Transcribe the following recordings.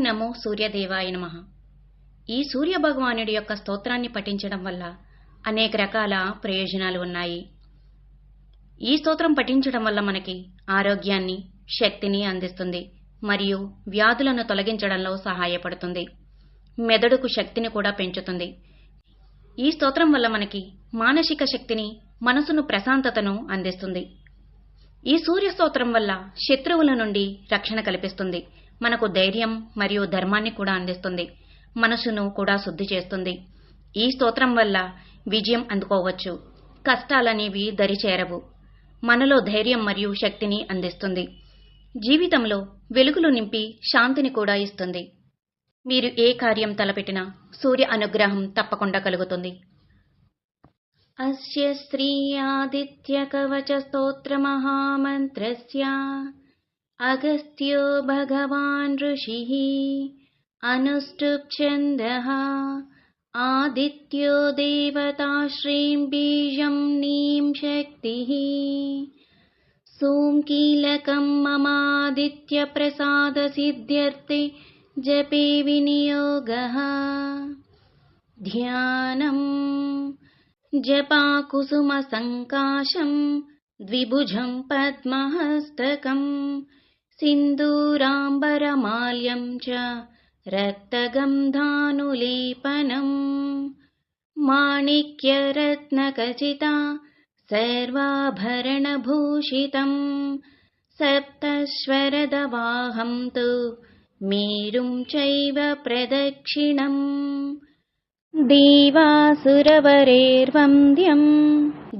నమో సూర్యదేవాయ నమః. ఈ సూర్య భగవానుడి యొక్క స్తోత్రాన్ని పఠించడం వల్ల అనేక రకాల ప్రయోజనాలు ఉన్నాయి. ఈ స్తోత్రం పఠించడం వల్ల మనకి ఆరోగ్యాన్ని, శక్తిని అందిస్తుంది మరియు వ్యాధులను తొలగించడంలో సహాయపడుతుంది. మెదడుకు శక్తిని కూడా పెంచుతుంది. ఈ స్తోత్రం వల్ల మనకి మానసిక శక్తిని, మనసును ప్రశాంతతను అందిస్తుంది. ఈ సూర్య స్తోత్రం వల్ల శత్రువుల నుండి రక్షణ కల్పిస్తుంది. మనకు ధైర్యం మరియు ధర్మాన్ని కూడా అందిస్తుంది. మనసును కూడా శుద్ధి చేస్తుంది. ఈ స్తోత్రం వల్ల విజయం అందుకోవచ్చు. కష్టాలనేవి దరిచేరవు. మనలో ధైర్యం మరియు శక్తిని అందిస్తుంది. జీవితంలో వెలుగులు నింపి శాంతిని కూడా ఇస్తుంది. మీరు ఏ కార్యం తలపెట్టినా సూర్య అనుగ్రహం తప్పకుండా కలుగుతుంది. అస్య శ్రీ ఆదిత్య కవచ స్తోత్ర మహామంత్రస్య అగస్త్యో భగవాన్ ఋషిః అనుష్ఠుప్ ఛందః ఆదిత్యో దేవతా శ్రీం బీజం నీం శక్తిః సోంకీలకం మమాదిత్య ప్రసాద సిద్ధ్యర్థే జపే వినియోగః ధ్యానం జపాకుసుమ సంకాశం ద్విభుజం పద్మహస్తకం సింధూరాంబరమాల్యం చ రక్తగంధానులేపనం మాణిక్యరత్నఖచితా సర్వాభరణభూషితం సప్తస్వరదవాహం తు మేరుం చైవ ప్రదక్షిణం దేవాసురవరేర్వంద్యం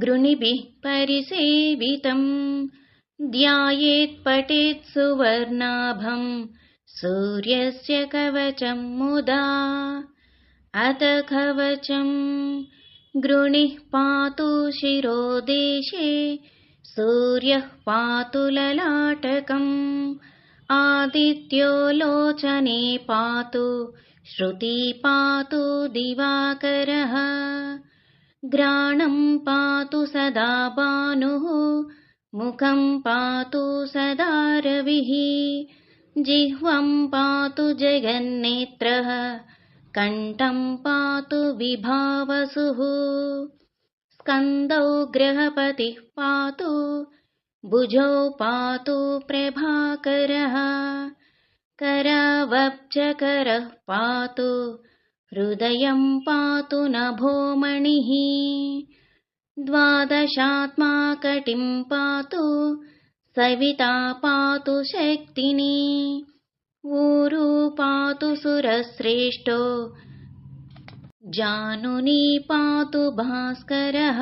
గృణిభిః పరిసేవితం ధ్యాయేత్ పఠేత్ సువర్ణాభం సూర్యస్య కవచం ముదా అత కవచం గృణిః పాతు శిరోదేశే సూర్యః పాతు లలాటకం ఆదిత్యో లోచనే పాతు శ్రుతి పాతు దివాకరః గ్రాణం పాతు సదా భానుః ముఖం పాతు సదా రవిః జిహ్వం పాతు జగన్నేత్రః కంఠం పాతు విభావసుః స్కందౌ గ్రహపతిః పాతు భుజౌ పాతు ప్రభాకరః करावब्जकरः पातु हृदयं पातु नभोमणिः द्वादशात्माकटिं पातु सविता पातु शक्तिनी ऊरू पातु सुरश्रेष्ठो जानुनी पातु भास्करः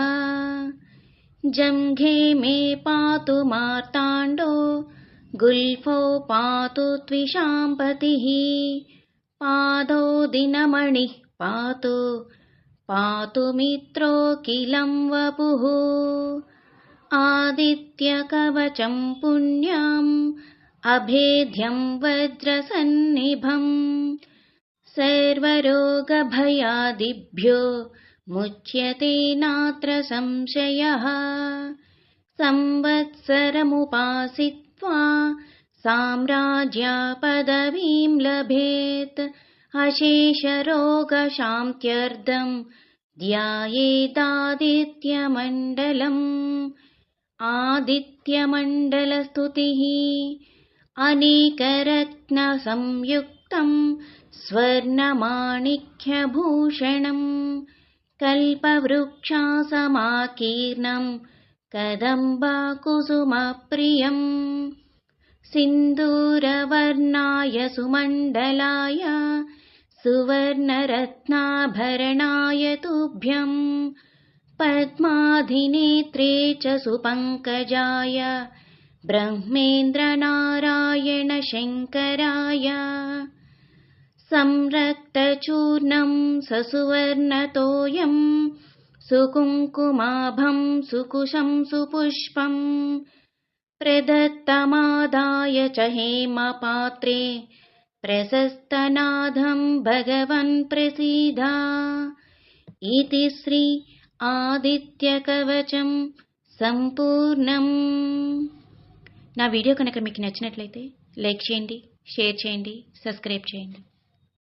जंघे मे पातु मार्ताण्डो गुल्फो पातु त्विषाम्पतिः पादौ दिनमणिः पातु पातु मित्रोऽखिलं वपुः आदित्यकवचं पुण्यम् अभेद्यं वज्रसन्निभम् सर्वरोगभयादिभ्यो मुच्यते नात्र संशयः संवत्सरमुपासित साम्राज्यपदवीं लभेत् अशेषरोगशान्त्यर्थं ध्यायेदादित्यमण्डलम् आदित्यमण्डलस्तुतिः अनेकरत्नसंयुक्तं स्वर्णमाणिक्यभूषणं कल्पवृक्षासमाकीर्णं कदम्बकुसुमप्रियम् सिन्दूरवर्णाय सुमण्डलाय सुवर्णरत्नाभरणाय तुभ्यं पद्माधिनेत्रे च सुपङ्कजाय ब्रह्मेन्द्रनारायण शङ्कराय संरक्तचूर्णं ससुवर्णतोयं सुकुङ्कुमाभं सुकुशं सुपुष्पं प्रदत्तमादाय च हेमपात्रे प्रशस्तनादं भगवन् प्रसीद इति श्री ఆదిత్యకవచం సంపూర్ణం. నా వీడియో కనుక మీకు నచ్చినట్లయితే లైక్ చేయండి, షేర్ చేయండి, సబ్స్క్రైబ్ చేయండి.